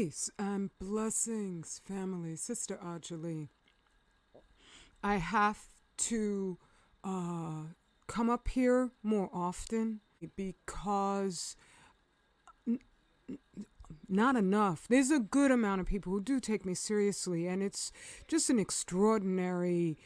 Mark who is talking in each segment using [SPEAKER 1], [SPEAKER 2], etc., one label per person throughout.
[SPEAKER 1] Peace and blessings, family. Sister Ajali. I have to come up here more often because not enough. There's a good amount of people who do take me seriously, and it's just an extraordinary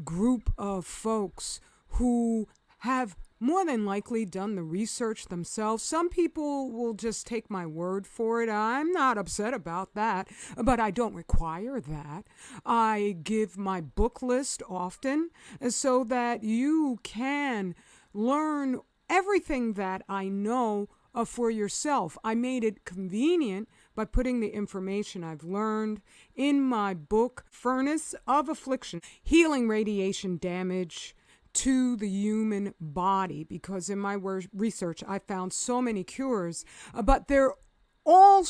[SPEAKER 1] group of folks who have more than likely done the research themselves. Some people will just take my word for it. I'm not upset about that, but I don't require that. I give my book list often so that you can learn everything that I know for yourself. I made it convenient by putting the information I've learned in my book, Furnace of Affliction, Healing Radiation Damage to the Human Body, because in my research I found so many cures, but they're all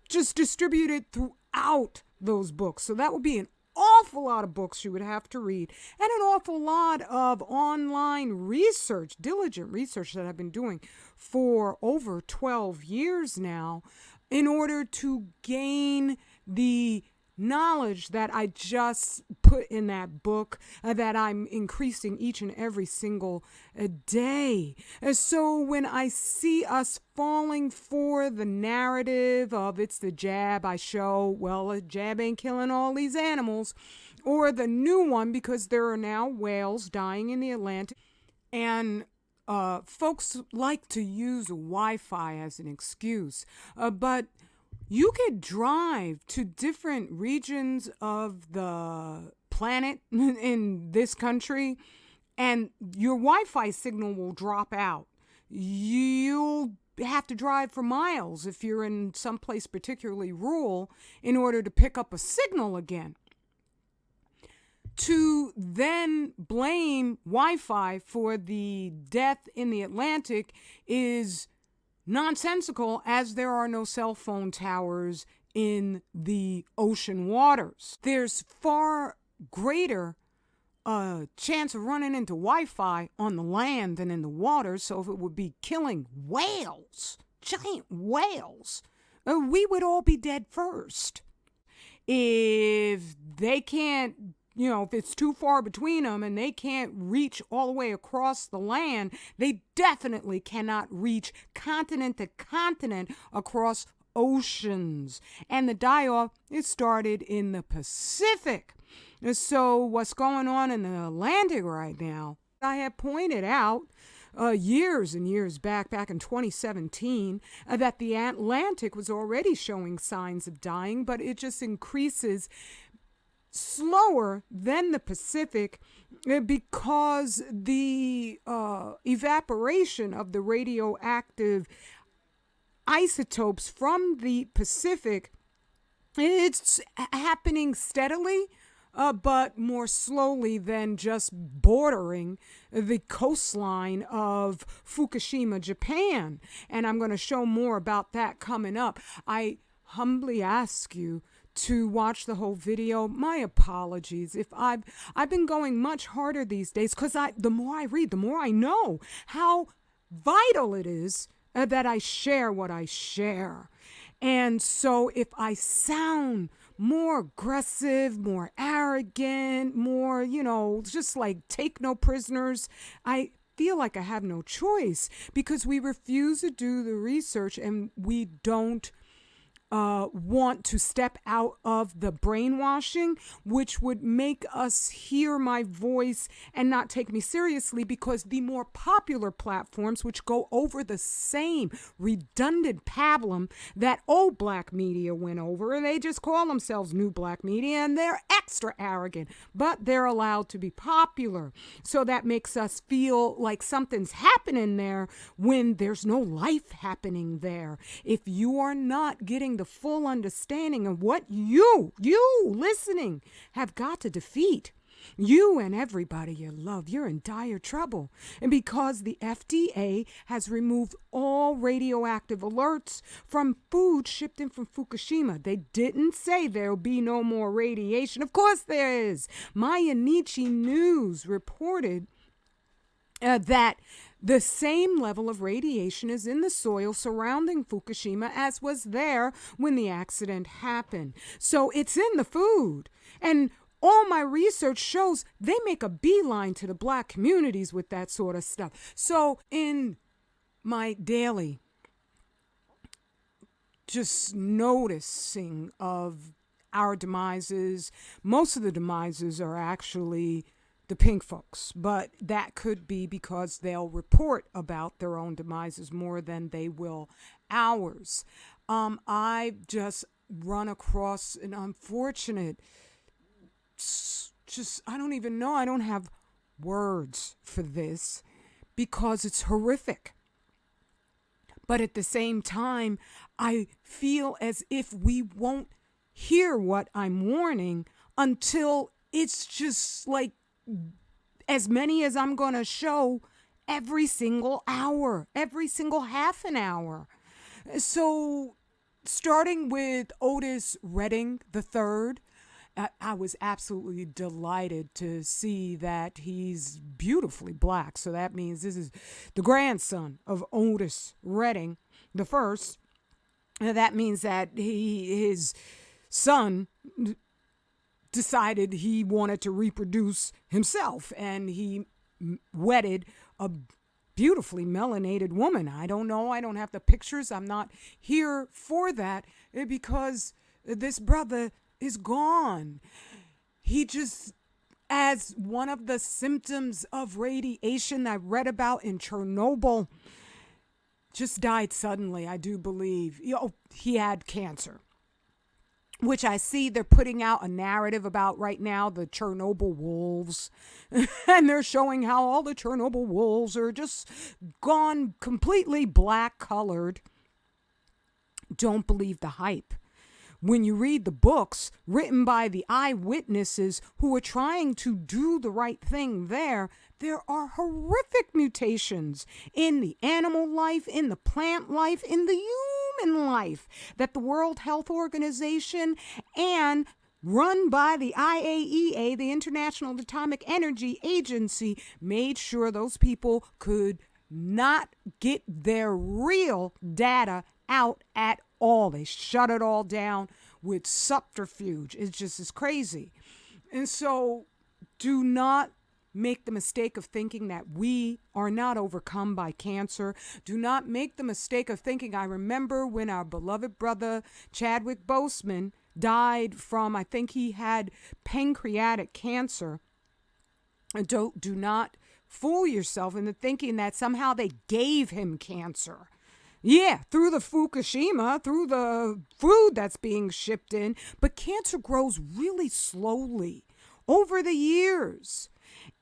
[SPEAKER 1] just distributed throughout those books. So that would be an awful lot of books you would have to read, and an awful lot of online research, diligent research that I've been doing for over 12 years now in order to gain the knowledge that I just put in that book, that I'm increasing each and every single day. So when I see us falling for the narrative of it's the jab I show, well, a jab ain't killing all these animals, or the new one because there are now whales dying in the Atlantic, and folks like to use Wi-Fi as an excuse, but you could drive to different regions of the planet in this country, and your Wi-Fi signal will drop out. You'll have to drive for miles if you're in someplace particularly rural in order to pick up a signal again. To then blame Wi-Fi for the death in the Atlantic is nonsensical, as there are no cell phone towers in the ocean waters. There's far greater chance of running into Wi-Fi on the land than in the water. So if it would be killing whales, giant whales, we would all be dead first. If they can't, if it's too far between them and they can't reach all the way across the land, they definitely cannot reach continent to continent across oceans. And the die-off, it started in the Pacific. So what's going on in the Atlantic right now, I have pointed out years and years back in 2017, that the Atlantic was already showing signs of dying, but it just increases slower than the Pacific because the evaporation of the radioactive isotopes from the Pacific, it's happening steadily, but more slowly than just bordering the coastline of Fukushima, Japan. And I'm going to show more about that coming up. I humbly ask you to watch the whole video. My apologies if I've been going much harder these days, because the more I read, the more I know how vital it is that I share what I share. And so if I sound more aggressive, more arrogant, more, just like take no prisoners, I feel like I have no choice, because we refuse to do the research, and we don't want to step out of the brainwashing, which would make us hear my voice and not take me seriously, because the more popular platforms, which go over the same redundant pablum that old black media went over, they just call themselves new black media, and they're extra arrogant, but they're allowed to be popular. So that makes us feel like something's happening there when there's no life happening there. If you are not getting the full understanding of what you listening have got to defeat, you and everybody you love, you're in dire trouble. And because the FDA has removed all radioactive alerts from food shipped in from Fukushima, they didn't say there'll be no more radiation. Of course there is. Mainichi News reported that The same level of radiation is in the soil surrounding Fukushima as was there when the accident happened. So it's in the food. And all my research shows they make a beeline to the black communities with that sort of stuff. So in my daily just noticing of our demises, most of the demises are actually the pink folks, but that could be because they'll report about their own demises more than they will ours. I've just run across an unfortunate, I don't even know, I don't have words for this because it's horrific. But at the same time, I feel as if we won't hear what I'm warning until it's just like as many as I'm going to show every single hour, every single half an hour. So starting with Otis Redding III, I was absolutely delighted to see that he's beautifully black. So that means this is the grandson of Otis Redding the first. That means that his son decided he wanted to reproduce himself, and he wedded a beautifully melanated woman. I don't know. I don't have the pictures. I'm not here for that because this brother is gone. He just, as one of the symptoms of radiation I read about in Chernobyl, just died suddenly, I do believe. He had cancer, which I see they're putting out a narrative about right now, the Chernobyl wolves. And they're showing how all the Chernobyl wolves are just gone completely black colored. Don't believe the hype. When you read the books written by the eyewitnesses who are trying to do the right thing there are horrific mutations in the animal life, in the plant life, in the human life that the World Health Organization and run by the IAEA, the International Atomic Energy Agency, made sure those people could not get their real data out at all. They shut it all down with subterfuge. It's crazy. And so do not make the mistake of thinking that we are not overcome by cancer. Do not make the mistake of thinking, I remember when our beloved brother Chadwick Boseman died from, I think he had pancreatic cancer. Do not fool yourself into thinking that somehow they gave him cancer. Yeah, through the Fukushima, through the food that's being shipped in. But cancer grows really slowly over the years.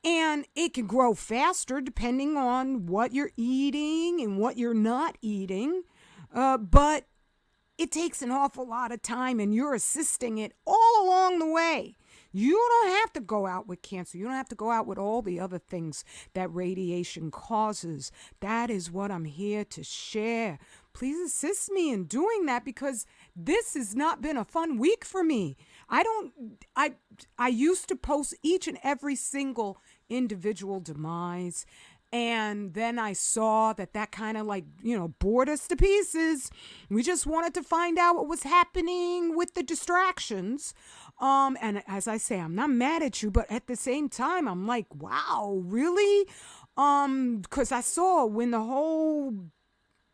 [SPEAKER 1] And it can grow faster depending on what you're eating and what you're not eating. But it takes an awful lot of time, and you're assisting it all along the way. You don't have to go out with cancer. You don't have to go out with all the other things that radiation causes. That is what I'm here to share. Please assist me in doing that because this has not been a fun week for me. I used to post each and every single individual demise. And then I saw that kind of bored us to pieces. We just wanted to find out what was happening with the distractions. And as I say, I'm not mad at you, but at the same time, I'm like, wow, really? Because I saw when the whole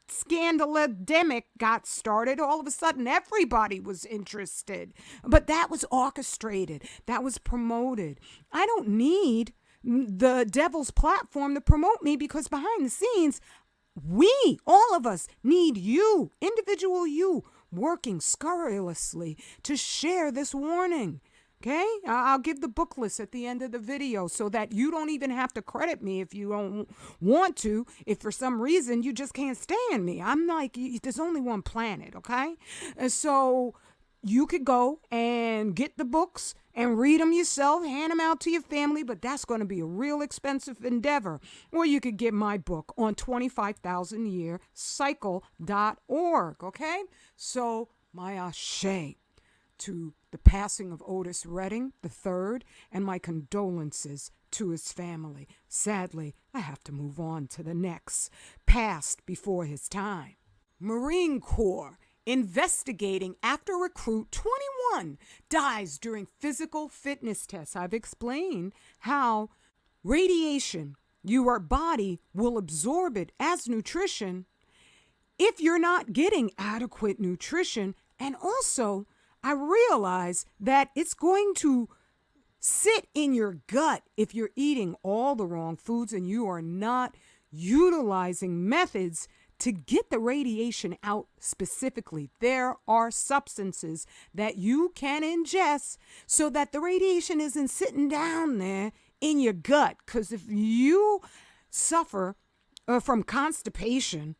[SPEAKER 1] scandal-epidemic got started, all of a sudden everybody was interested. But that was orchestrated. That was promoted. I don't need the devil's platform to promote me because behind the scenes, all of us need you, individual you, working scurrilously to share this warning. Okay? I'll give the book list at the end of the video so that you don't even have to credit me if you don't want to. If for some reason you just can't stand me. I'm like, there's only one planet, okay? And so you could go and get the books and read them yourself, hand them out to your family, but that's going to be a real expensive endeavor. Or you could get my book on 25,000yearcycle.org, okay? So, my ashe. to the passing of Otis Redding III, and my condolences to his family. Sadly, I have to move on to the next. Passed before his time. Marine Corps investigating after recruit 21 dies during physical fitness tests. I've explained how radiation, your body will absorb it as nutrition if you're not getting adequate nutrition. And also, I realize that it's going to sit in your gut if you're eating all the wrong foods and you are not utilizing methods to get the radiation out specifically. There are substances that you can ingest so that the radiation isn't sitting down there in your gut. Because if you suffer from constipation,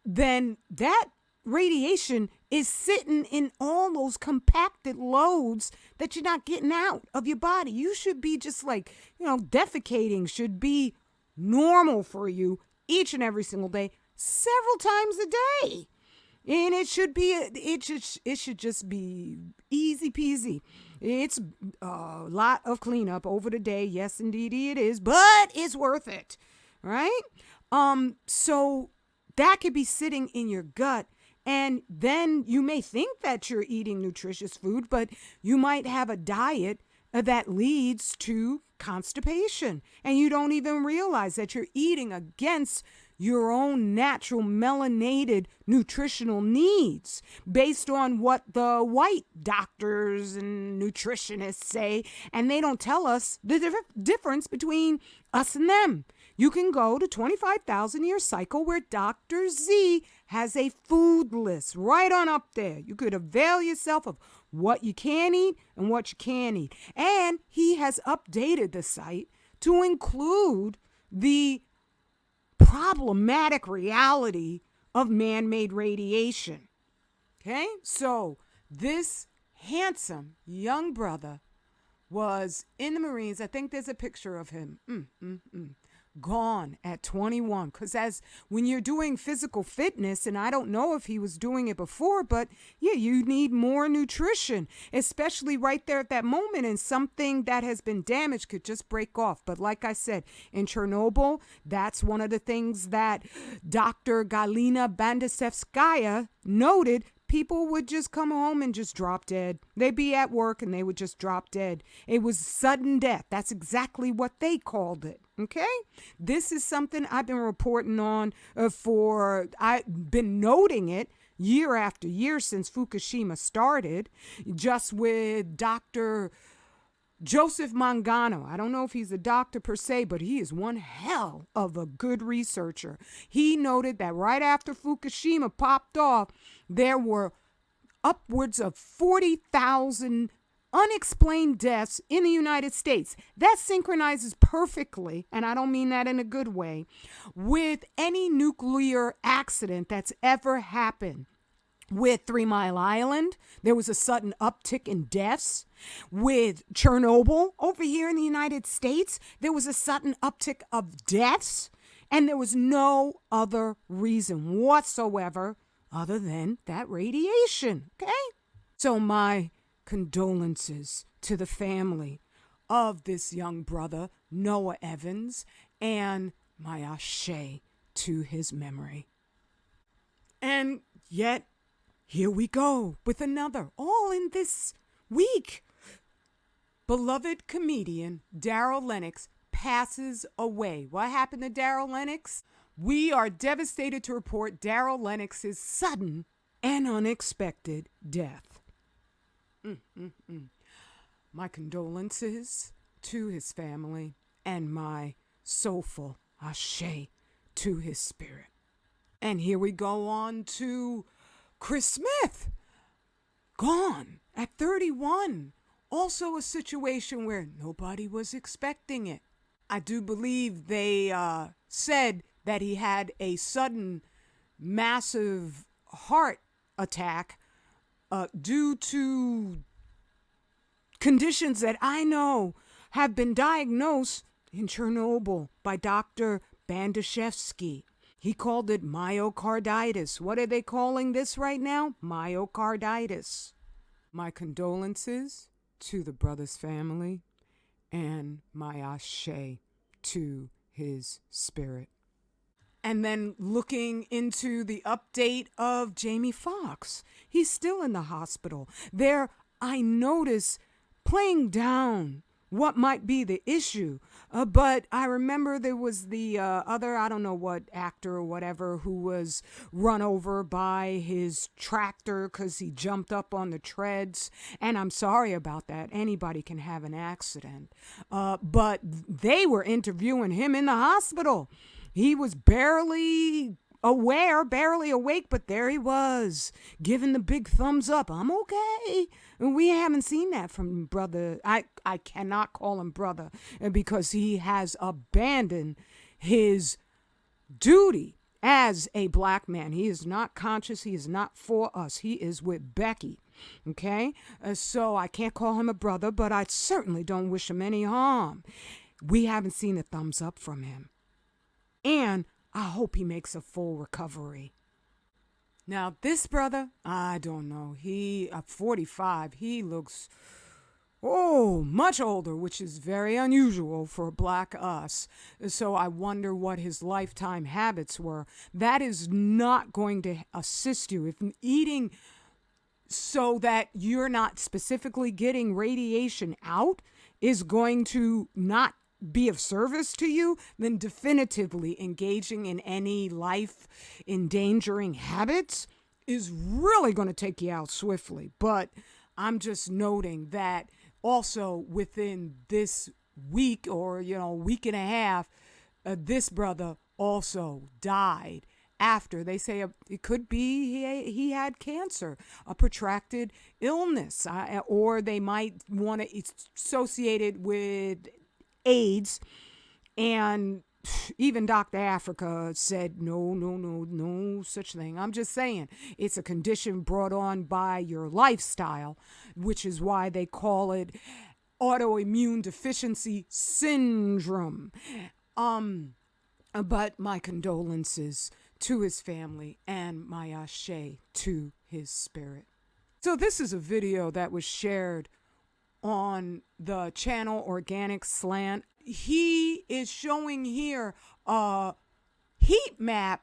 [SPEAKER 1] then that radiation is sitting in all those compacted loads that you're not getting out of your body. You should be just like, defecating should be normal for you each and every single day, several times a day. And it should just be easy peasy. It's a lot of cleanup over the day. Yes, indeed it is, but it's worth it, right? So that could be sitting in your gut. And then you may think that you're eating nutritious food, but you might have a diet that leads to constipation. And you don't even realize that you're eating against your own natural melanated nutritional needs based on what the white doctors and nutritionists say. And they don't tell us the difference between us and them. You can go to 25,000 Year Cycle where Dr. Z has a food list right on up there. You could avail yourself of what you can eat and what you can't eat. And he has updated the site to include the problematic reality of man-made radiation. Okay? So this handsome young brother was in the Marines. I think there's a picture of him. Gone at 21. Because when you're doing physical fitness, and I don't know if he was doing it before, but yeah, you need more nutrition, especially right there at that moment. And something that has been damaged could just break off. But like I said, in Chernobyl, that's one of the things that Dr. Galina Bandasevskaya noted. People would just come home and just drop dead. They'd be at work and they would just drop dead. It was sudden death. That's exactly what they called it. Okay? This is something I've been reporting on I've been noting it year after year since Fukushima started, just with Dr. Joseph Mangano. I don't know if he's a doctor per se, but he is one hell of a good researcher. He noted that right after Fukushima popped off, there were upwards of 40,000 unexplained deaths in the United States. That synchronizes perfectly, and I don't mean that in a good way, with any nuclear accident that's ever happened. With 3 Mile Island, there was a sudden uptick in deaths. With Chernobyl over here in the United States, there was a sudden uptick of deaths. And there was no other reason whatsoever other than that radiation. Okay? So my condolences to the family of this young brother, Noah Evans, and my ashe to his memory. And yet, here we go with another, all in this week. Beloved comedian Daryl Lennox passes away. What happened to Daryl Lennox? We are devastated to report Daryl Lennox's sudden and unexpected death. My condolences to his family and my soulful ashe to his spirit. And here we go on to Chris Smith, gone at 31. Also a situation where nobody was expecting it. I do believe they said that he had a sudden massive heart attack due to conditions that I know have been diagnosed in Chernobyl by Dr. Bandashevsky. He called it myocarditis. What are they calling this right now? Myocarditis. My condolences to the brother's family and my ashe to his spirit. And then looking into the update of Jamie Foxx, he's still in the hospital. There, I notice playing down what might be the issue. But I remember there was the other, I don't know what actor or whatever, who was run over by his tractor because he jumped up on the treads. And I'm sorry about that. Anybody can have an accident. But they were interviewing him in the hospital. He was barely barely awake, but there he was, giving the big thumbs up. I'm okay. And we haven't seen that from brother. I cannot call him brother because he has abandoned his duty as a black man. He is not conscious. He is not for us. He is with Becky. Okay? So I can't call him a brother, but I certainly don't wish him any harm. We haven't seen a thumbs up from him. And I hope he makes a full recovery. Now, this brother, I don't know. He, 45, he looks, much older, which is very unusual for black us. So I wonder what his lifetime habits were. That is not going to assist you. If eating so that you're not specifically getting radiation out is going to not be of service to you, then definitively engaging in any life-endangering habits is really going to take you out swiftly. But I'm just noting that also within this week or, week and a half, this brother also died after. They say it could be he had cancer, a protracted illness, or they might want to associate it with AIDS, and even Dr. Africa said no such thing. I'm just saying it's a condition brought on by your lifestyle, which is why they call it autoimmune deficiency syndrome. But my condolences to his family and my ashe to his spirit. So this is a video that was shared on the channel Organic Slant. He is showing here a heat map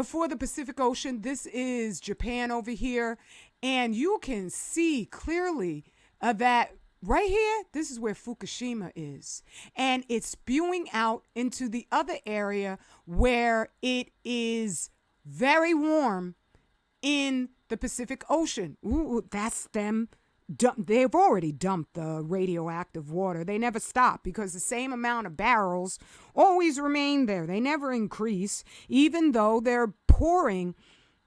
[SPEAKER 1] for the Pacific Ocean. This is Japan over here, and you can see clearly that right here, this is where Fukushima is, and it's spewing out into the other area where it is very warm in the Pacific Ocean. Ooh, that's them. They've already dumped the radioactive water. They never stop because the same amount of barrels always remain there. They never increase, even though they're pouring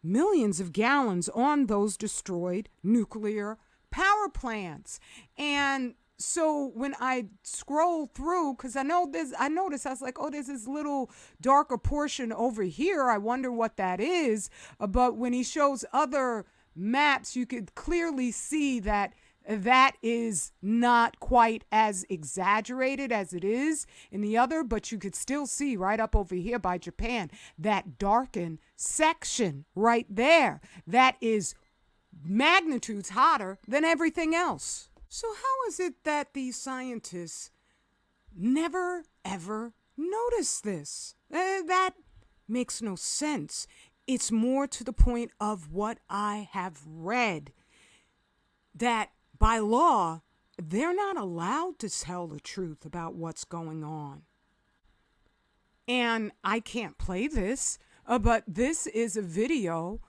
[SPEAKER 1] millions of gallons on those destroyed nuclear power plants. And so when I scroll through, because I noticed, I was like, there's this little darker portion over here. I wonder what that is. But when he shows other maps, you could clearly see that is not quite as exaggerated as it is in the other, but you could still see right up over here by Japan, that darkened section right there. That is magnitudes hotter than everything else. So how is it that these scientists never, ever notice this? That makes no sense. It's more to the point of what I have read, that by law, they're not allowed to tell the truth about what's going on. And I can't play this, but this is a video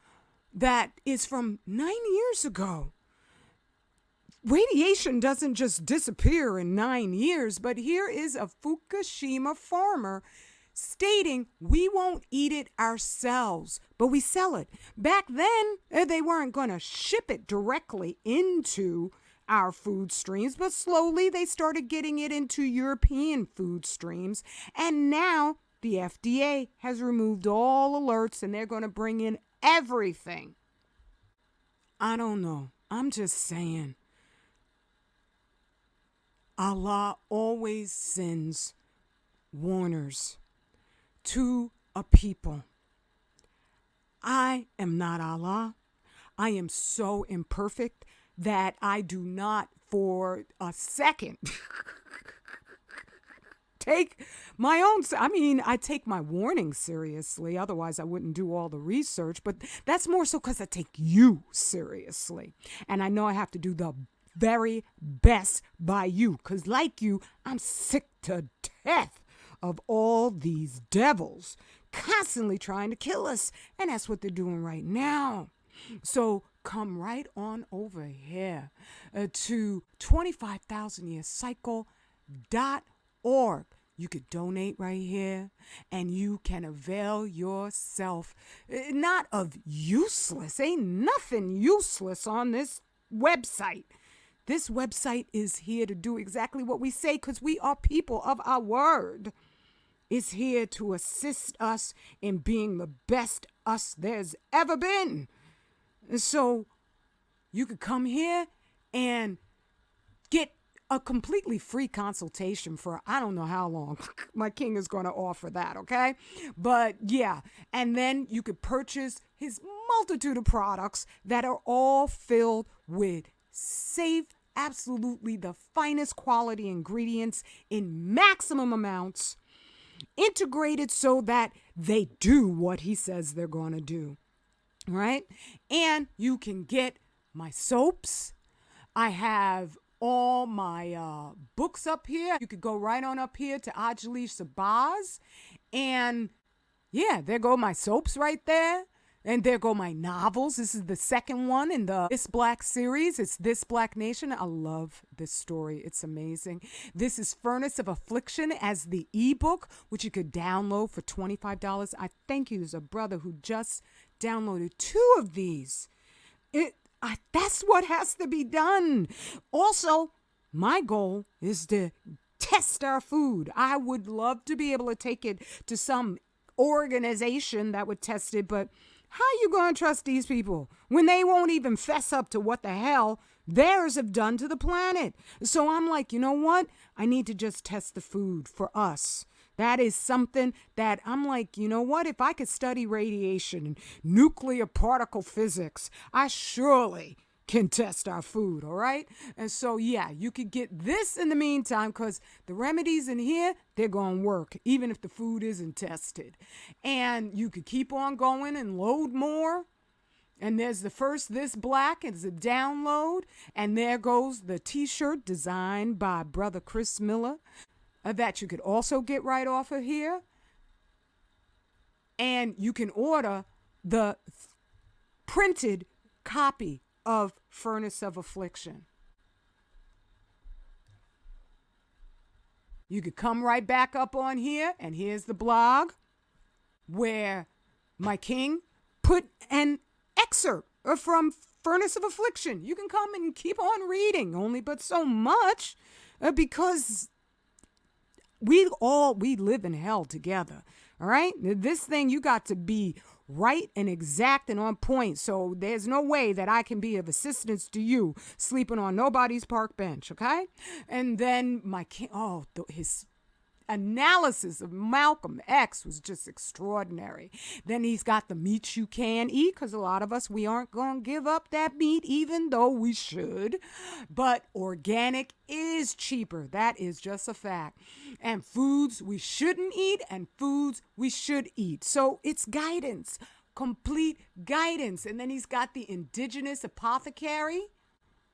[SPEAKER 1] that is from 9 years ago. Radiation doesn't just disappear in 9 years, but here is a Fukushima farmer stating we won't eat it ourselves, but we sell it. Back then, they weren't going to ship it directly into our food streams, but slowly they started getting it into European food streams. And now the FDA has removed all alerts and they're going to bring in everything. I don't know. I'm just saying. Allah always sends warners to a people. I am not Allah. I am so imperfect that I do not for a second take my own, I take my warnings seriously. Otherwise, I wouldn't do all the research. But that's more so because I take you seriously. And I know I have to do the very best by you. Because like you, I'm sick to death of all these devils constantly trying to kill us. And that's what they're doing right now. So come right on over here to 25,000yearcycle.org. You could donate right here and you can avail yourself not of useless. Ain't nothing useless on this website. This website is here to do exactly what we say because we are people of our word. It's here to assist us in being the best us there's ever been. And so you could come here and get a completely free consultation for I don't know how long. My king is going to offer that, okay? But yeah, and then you could purchase his multitude of products that are all filled with safe, absolutely the finest quality ingredients in maximum amounts, integrated so that they do what he says they're going to do, right? And you can get my soaps. I have all my books up here. You could go right on up here to Ajali Sabaz. And yeah, there go my soaps right there. And there go my novels. This is the second one in the This Black series. It's This Black Nation. I love this story. It's amazing. This is Furnace of Affliction as the ebook, which you could download for $25. I thank you. There's a brother who just downloaded 2 of these. That's what has to be done. Also, my goal is to test our food. I would love to be able to take it to some organization that would test it, but how you going to trust these people when they won't even fess up to what the hell theirs have done to the planet? So I'm like, you know what? I need to just test the food for us. That is something that I'm like, you know what? If I could study radiation and nuclear particle physics, I surely can test our food, all right? And so, yeah, you could get this in the meantime because the remedies in here, they're going to work, even if the food isn't tested. And you could keep on going and load more. And there's the first This Black. It's a download. And there goes the T-shirt designed by Brother Chris Miller that you could also get right off of here. And you can order the printed copy of Furnace of Affliction. You could come right back up on here, and here's the blog where my king put an excerpt from Furnace of Affliction. You can come and keep on reading, only but so much, because we live in hell together. All right? This thing, you got to be right and exact and on point. So there's no way that I can be of assistance to you sleeping on nobody's park bench, okay? And then my king, his analysis of Malcolm X was just extraordinary. Then he's got the meats you can eat, because a lot of us, we aren't going to give up that meat, even though we should. But organic is cheaper. That is just a fact. And foods we shouldn't eat and foods we should eat. So it's guidance, complete guidance. And then he's got the indigenous apothecary,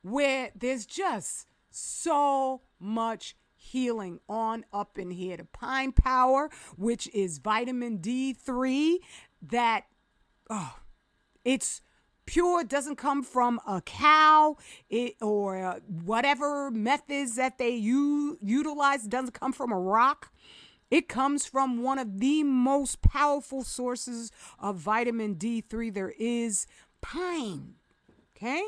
[SPEAKER 1] where there's just so much healing on up in here. The pine power, which is vitamin D3, that it's pure, doesn't come from a cow or whatever methods that they utilize. It doesn't come from a rock. It comes from one of the most powerful sources of vitamin D3 there is, pine. Okay?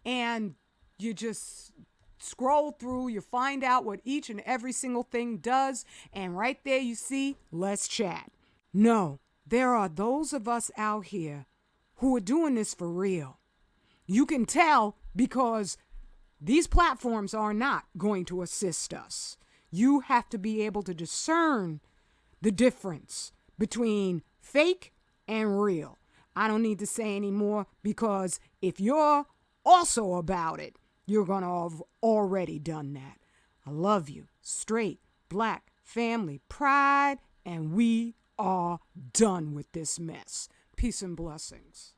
[SPEAKER 1] And you just scroll through, you find out what each and every single thing does, and right there you see, let's chat. No, there are those of us out here who are doing this for real. You can tell because these platforms are not going to assist us. You have to be able to discern the difference between fake and real. I don't need to say any more, because if you're also about it, you're going to have already done that. I love you. Straight, black, family, pride, and we are done with this mess. Peace and blessings.